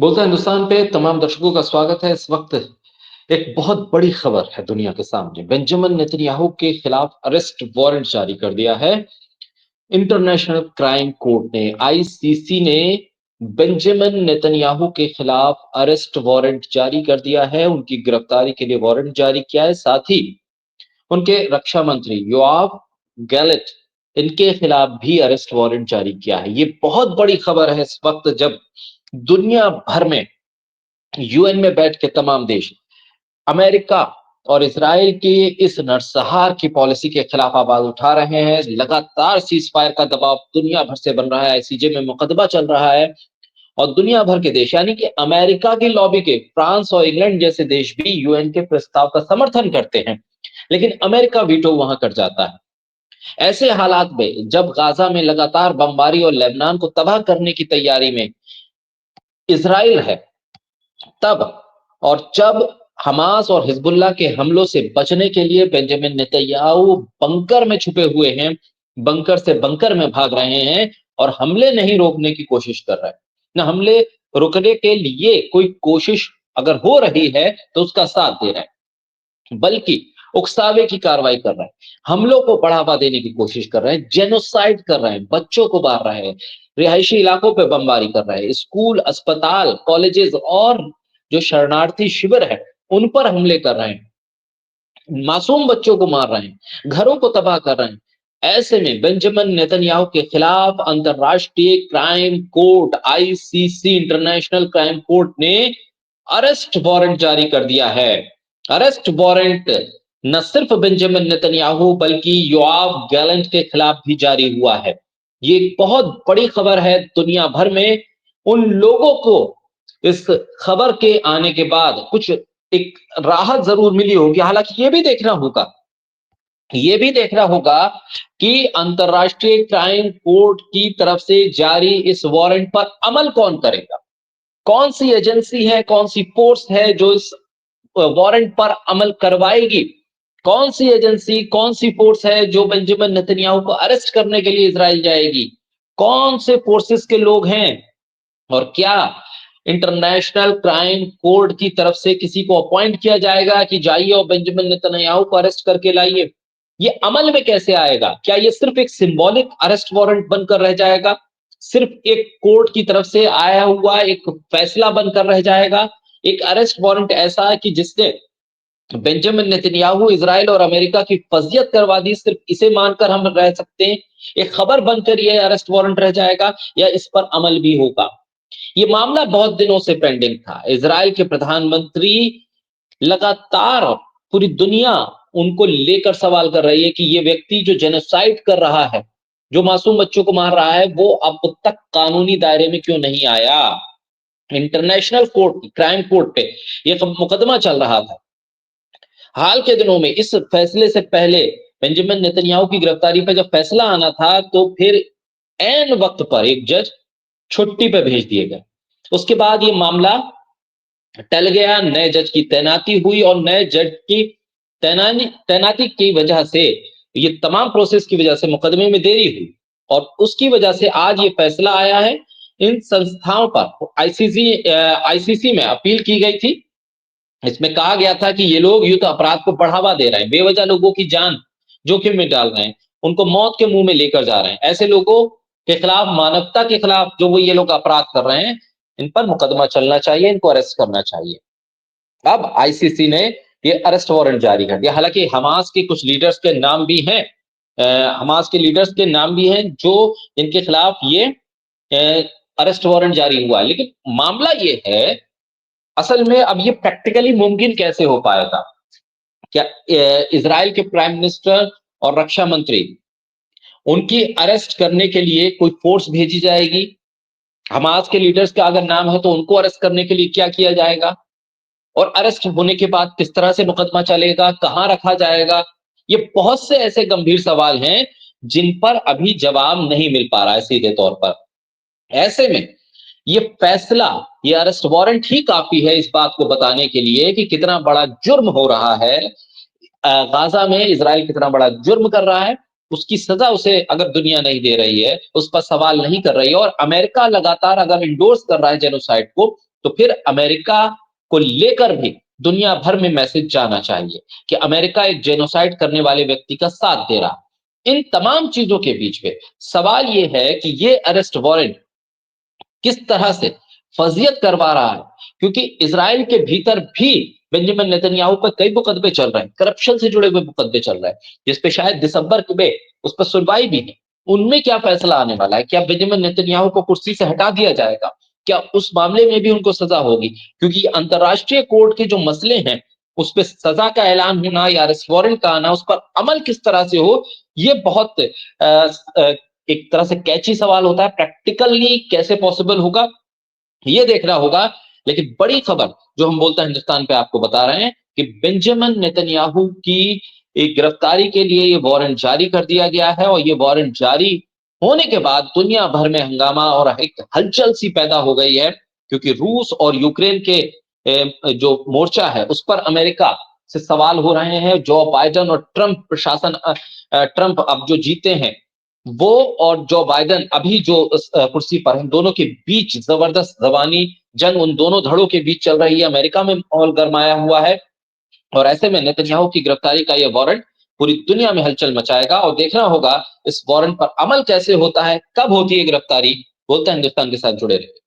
बोलता हिंदुस्तान पे तमाम दर्शकों का स्वागत है। इस वक्त एक बहुत बड़ी खबर है दुनिया के सामने। बेंजामिन नेतन्याहू के खिलाफ अरेस्ट वारंट जारी कर दिया है इंटरनेशनल क्राइम कोर्ट ने। आईसीसी ने बेंजामिन नेतन्याहू के खिलाफ अरेस्ट वारंट जारी कर दिया है। उनकी गिरफ्तारी के लिए वारंट जारी किया है। साथ ही उनके रक्षा मंत्री योआव गैलेट इनके खिलाफ भी अरेस्ट वारंट जारी किया है। ये बहुत बड़ी खबर है इस वक्त, जब दुनिया भर में यूएन में बैठ के तमाम देश अमेरिका और इसराइल की इस नरसंहार की पॉलिसी के खिलाफ आवाज उठा रहे हैं। लगातार सीज फायर का दबाव दुनिया भर से बन रहा है। आईसीजे में मुकदमा चल रहा है और दुनिया भर के देश यानी कि अमेरिका की लॉबी के फ्रांस और इंग्लैंड जैसे देश भी यूएन के प्रस्ताव का समर्थन करते हैं, लेकिन अमेरिका वीटो वहां कर जाता है। ऐसे हालात में जब गाजा में लगातार बमबारी और लेबनान को तबाह करने की तैयारी में इसराइल है, तब और जब हमास और हिजबुल्लाह के हमलों से बचने के लिए बेंजामिन नेतन्याहू बंकर में छुपे हुए हैं, बंकर से बंकर में भाग रहे हैं और हमले नहीं रोकने की कोशिश कर रहे हैं। ना हमले रोकने के लिए कोई कोशिश अगर हो रही है तो उसका साथ दे रहे हैं, बल्कि उकसावे की कार्रवाई कर रहे हैं, हमलों को बढ़ावा देने की कोशिश कर रहे हैं, जेनोसाइड कर रहे हैं, बच्चों को मार रहे हैं, रिहायशी इलाकों पे बमबारी कर रहे हैं, स्कूल, अस्पताल, कॉलेजेस और जो शरणार्थी शिविर है उन पर हमले कर रहे हैं, मासूम बच्चों को मार रहे हैं, घरों को तबाह कर रहे हैं। ऐसे में बेंजामिन नेतन्याहू के खिलाफ अंतरराष्ट्रीय crime court ICC international crime court ने अरेस्ट वारंट जारी कर दिया है। अरेस्ट वारंट न सिर्फ बेंजामिन नेतन्याहू बल्कि योआव गैलेंट के खिलाफ भी जारी हुआ है। ये एक बहुत बड़ी खबर है दुनिया भर में। उन लोगों को इस खबर के आने के बाद कुछ एक राहत जरूर मिली होगी। हालांकि ये भी देखना होगा कि अंतरराष्ट्रीय क्राइम कोर्ट की तरफ से जारी इस वारंट पर अमल कौन करेगा। कौन सी एजेंसी है, कौन सी फोर्स है जो इस वारंट पर अमल करवाएगी। कौन सी एजेंसी, कौन सी फोर्स है जो बेंजामिन नेतन्याहू को अरेस्ट करने के लिए इजराइल जाएगी। कौन से फोर्सेस के लोग हैं और क्या इंटरनेशनल क्राइम कोर्ट की तरफ से किसी को अपॉइंट किया जाएगा कि जाइए और बेंजामिन नेतन्याहू को अरेस्ट करके लाइए। ये अमल में कैसे आएगा? क्या ये सिर्फ एक सिंबॉलिक अरेस्ट वारंट बनकर रह जाएगा, सिर्फ एक कोर्ट की तरफ से आया हुआ एक फैसला बनकर रह जाएगा? एक अरेस्ट वारंट ऐसा है कि जिसने बेंजामिन नेतन्याहू इजराइल और अमेरिका की फजियत करवा दी, सिर्फ इसे मानकर हम रह सकते हैं? एक खबर बनकर यह अरेस्ट वारंट रह जाएगा या इस पर अमल भी होगा? ये मामला बहुत दिनों से पेंडिंग था। इजराइल के प्रधानमंत्री लगातार पूरी दुनिया उनको लेकर सवाल कर रही है कि ये व्यक्ति जो जेनोसाइड कर रहा है, जो मासूम बच्चों को मार रहा है, वो अब तक कानूनी दायरे में क्यों नहीं आया। इंटरनेशनल कोर्ट, क्राइम कोर्ट पे ये मुकदमा चल रहा था। हाल के दिनों में इस फैसले से पहले बेंजामिन नेतन्याहू की गिरफ्तारी पर जब फैसला आना था तो फिर ऐन वक्त पर एक जज छुट्टी पे भेज दिए गए। उसके बाद ये मामला टल गया, नए जज की तैनाती हुई और नए जज की तैनाती की वजह से, ये तमाम प्रोसेस की वजह से मुकदमे में देरी हुई और उसकी वजह से आज ये फैसला आया है। इन संस्थाओं पर आईसीसी में अपील की गई थी। इसमें कहा गया था कि ये लोग युद्ध अपराध को बढ़ावा दे रहे हैं, बेवजह लोगों की जान जोखिम में डाल रहे हैं, उनको मौत के मुंह में लेकर जा रहे हैं। ऐसे लोगों के खिलाफ, मानवता के खिलाफ जो वो ये लोग अपराध कर रहे हैं, इन पर मुकदमा चलना चाहिए, इनको अरेस्ट करना चाहिए। अब आईसीसी ने ये अरेस्ट वारंट जारी कर दिया। हालांकि हमास के कुछ लीडर्स के नाम भी हैं, हमास के लीडर्स के नाम भी हैं जो इनके खिलाफ ये अरेस्ट वारंट जारी हुआ। लेकिन मामला ये है, असल में अब ये प्रैक्टिकली मुमकिन कैसे हो पाएगा? क्या इजराइल के प्राइम मिनिस्टर और रक्षा मंत्री, उनकी अरेस्ट करने के लिए कोई फोर्स भेजी जाएगी? हमास के लीडर्स का अगर नाम है तो उनको अरेस्ट करने के लिए क्या किया जाएगा? और अरेस्ट होने के बाद किस तरह से मुकदमा चलेगा, कहां रखा जाएगा? ये बहुत से ऐसे गंभीर सवाल हैं जिन पर अभी जवाब नहीं मिल पा रहा है सीधे तौर पर। ऐसे में ये फैसला, ये अरेस्ट वारंट ही काफी है इस बात को बताने के लिए कि कितना बड़ा जुर्म हो रहा है। गाजा में इजराइल कितना बड़ा जुर्म कर रहा है, उसकी सजा उसे अगर दुनिया नहीं दे रही है, उस पर सवाल नहीं कर रही है और अमेरिका लगातार अगर इंडोर्स कर रहा है जेनोसाइड को, तो फिर अमेरिका को लेकर भी दुनिया भर में मैसेज जाना चाहिए कि अमेरिका एक जेनोसाइड करने वाले व्यक्ति का साथ दे रहा है। इन तमाम चीजों के बीच में सवाल ये है कि ये अरेस्ट वारंट किस तरह से फजियत करवा रहा है, क्योंकि इजराइल के भीतर भी बेंजामिन नेतन्याहू पर कई मुकदमे चल रहे हैं, करप्शन से जुड़े हुए मुकदमे चल रहे हैं, जिसपे शायद दिसंबर में उस पर सुनवाई भी है। उनमें क्या फैसला आने वाला है? क्या बेंजामिन नेतन्याहू को कुर्सी से हटा दिया जाएगा? क्या उस मामले में भी उनको सजा होगी? क्योंकि अंतरराष्ट्रीय कोर्ट के जो मसले हैं, उस पर सजा का ऐलान होना या अरेस्ट वारंट का आना, उस पर अमल किस तरह से हो, ये बहुत एक तरह से कैची सवाल होता है। प्रैक्टिकली कैसे पॉसिबल होगा, ये देखना होगा। लेकिन बड़ी खबर जो हम बोलते हैं हिंदुस्तान पे आपको बता रहे हैं कि बेंजामिन नेतन्याहू की एक गिरफ्तारी के लिए ये वारंट जारी कर दिया गया है, और ये वारंट जारी होने के बाद दुनिया भर में हंगामा और एक हलचल सी पैदा हो गई है, क्योंकि रूस और यूक्रेन के जो मोर्चा है उस पर अमेरिका से सवाल हो रहे हैं। जो बाइडेन और ट्रंप प्रशासन, ट्रंप अब जो जीते हैं वो, और जो बाइडेन अभी जो कुर्सी पर है, दोनों के बीच जबरदस्त जबानी जंग उन दोनों धड़ों के बीच चल रही है। अमेरिका में माहौल गरमाया हुआ है, और ऐसे में नेतन्याहू की गिरफ्तारी का यह वारंट पूरी दुनिया में हलचल मचाएगा, और देखना होगा इस वारंट पर अमल कैसे होता है, कब होती है गिरफ्तारी। बोलते हैं हिंदुस्तान के साथ जुड़े रहे।